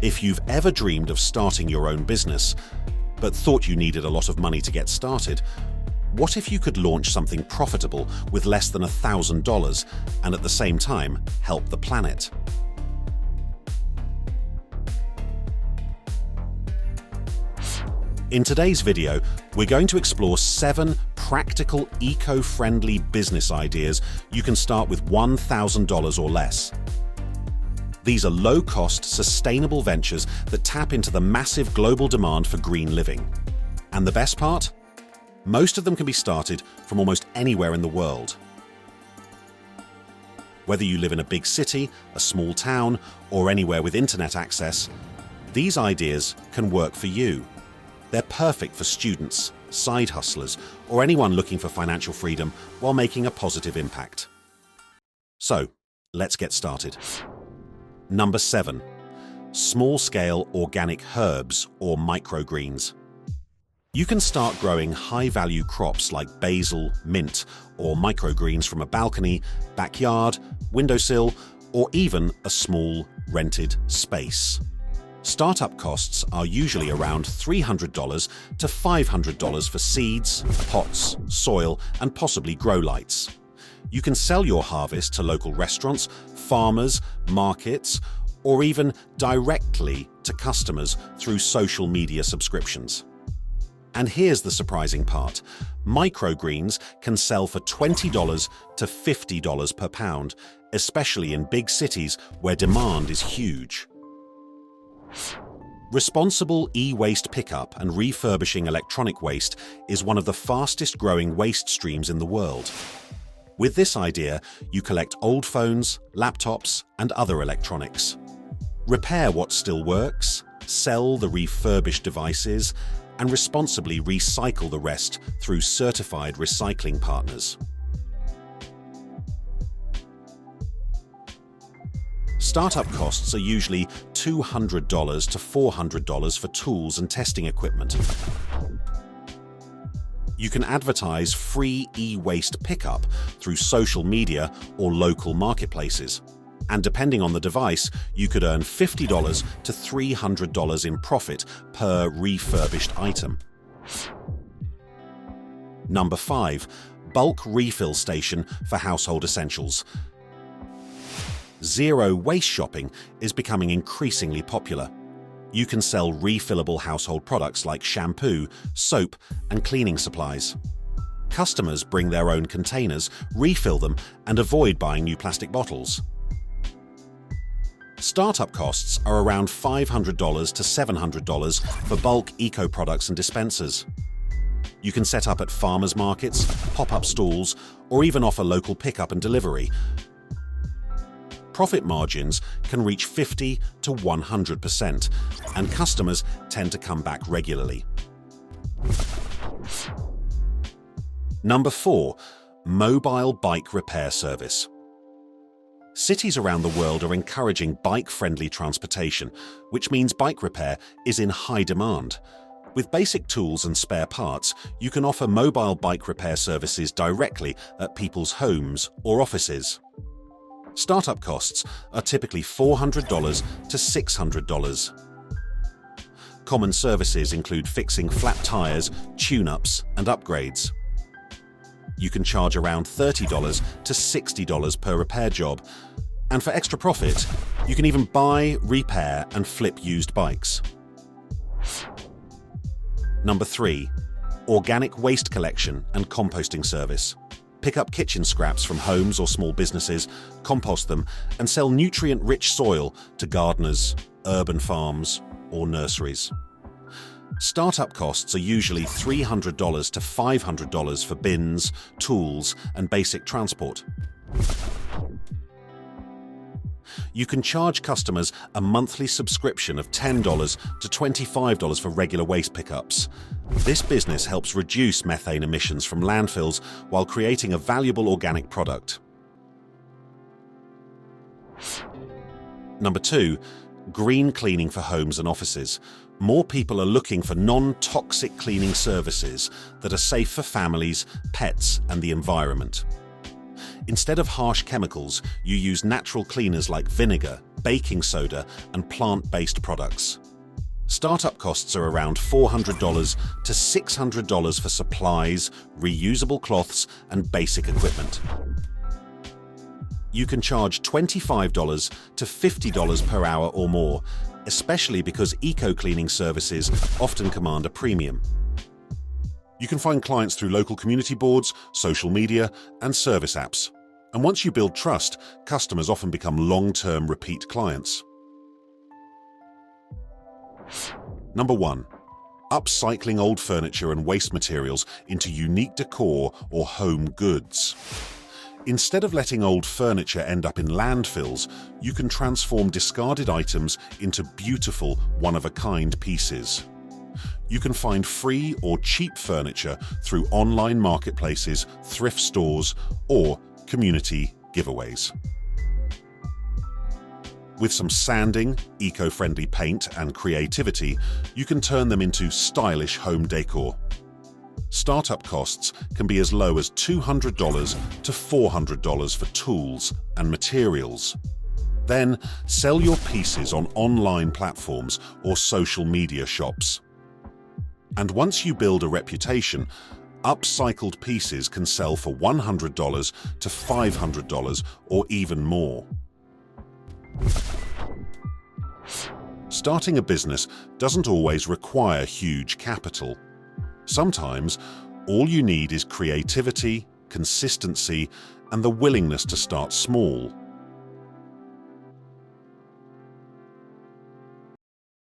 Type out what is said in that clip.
If you've ever dreamed of starting your own business, but thought you needed a lot of money to get started, what if you could launch something profitable with less than $1,000 and at the same time help the planet? In today's video, we're going to explore 7 practical, eco-friendly business ideas you can start with $1,000 or less. These are low-cost, sustainable ventures that tap into the massive global demand for green living. And the best part? Most of them can be started from almost anywhere in the world. Whether you live in a big city, a small town, or anywhere with internet access, these ideas can work for you. They're perfect for students, side hustlers, or anyone looking for financial freedom while making a positive impact. So, let's get started. Number 7. Small-scale organic herbs or microgreens. You can start growing high-value crops like basil, mint, or microgreens from a balcony, backyard, windowsill, or even a small rented space. Startup costs are usually around $300 to $500 for seeds, pots, soil, and possibly grow lights. You can sell your harvest to local restaurants, farmers, markets, or even directly to customers through social media subscriptions. And here's the surprising part. Microgreens can sell for $20 to $50 per pound, especially in big cities where demand is huge. Responsible e-waste pickup and refurbishing electronic waste is one of the fastest growing waste streams in the world. With this idea, you collect old phones, laptops, and other electronics. Repair what still works, sell the refurbished devices, and responsibly recycle the rest through certified recycling partners. Startup costs are usually $200 to $400 for tools and testing equipment. You can advertise free e-waste pickup through social media or local marketplaces. And depending on the device, you could earn $50 to $300 in profit per refurbished item. Number 5. Bulk refill station for household essentials. Zero waste shopping is becoming increasingly popular. You can sell refillable household products like shampoo, soap, and cleaning supplies. Customers bring their own containers, refill them, and avoid buying new plastic bottles. Startup costs are around $500 to $700 for bulk eco products and dispensers. You can set up at farmers markets, pop-up stalls, or even offer local pickup and delivery. Profit margins can reach 50 to 100%, and customers tend to come back regularly. Number 4. Mobile bike repair service. Cities around the world are encouraging bike-friendly transportation, which means bike repair is in high demand. With basic tools and spare parts, you can offer mobile bike repair services directly at people's homes or offices. Startup costs are typically $400 to $600. Common services include fixing flat tires, tune-ups, and upgrades. You can charge around $30 to $60 per repair job. And for extra profit, you can even buy, repair, and flip used bikes. Number 3. Organic waste collection and composting service. Pick up kitchen scraps from homes or small businesses, compost them, and sell nutrient-rich soil to gardeners, urban farms, or nurseries. Startup costs are usually $300 to $500 for bins, tools, and basic transport. You can charge customers a monthly subscription of $10 to $25 for regular waste pickups. This business helps reduce methane emissions from landfills while creating a valuable organic product. Number 2. Green cleaning for homes and offices. More people are looking for non-toxic cleaning services that are safe for families, pets, and the environment. Instead of harsh chemicals, you use natural cleaners like vinegar, baking soda, and plant-based products. Startup costs are around $400 to $600 for supplies, reusable cloths, and basic equipment. You can charge $25 to $50 per hour or more, especially because eco-cleaning services often command a premium. You can find clients through local community boards, social media, and service apps. And once you build trust, customers often become long-term repeat clients. Number 1. Upcycling old furniture and waste materials into unique decor or home goods. Instead of letting old furniture end up in landfills, you can transform discarded items into beautiful, one-of-a-kind pieces. You can find free or cheap furniture through online marketplaces, thrift stores, or community giveaways. With some sanding, eco-friendly paint, and creativity, you can turn them into stylish home decor. Startup costs can be as low as $200 to $400 for tools and materials. Then sell your pieces on online platforms or social media shops. And once you build a reputation, upcycled pieces can sell for $100 to $500 or even more. Starting a business doesn't always require huge capital. Sometimes, all you need is creativity, consistency, and the willingness to start small.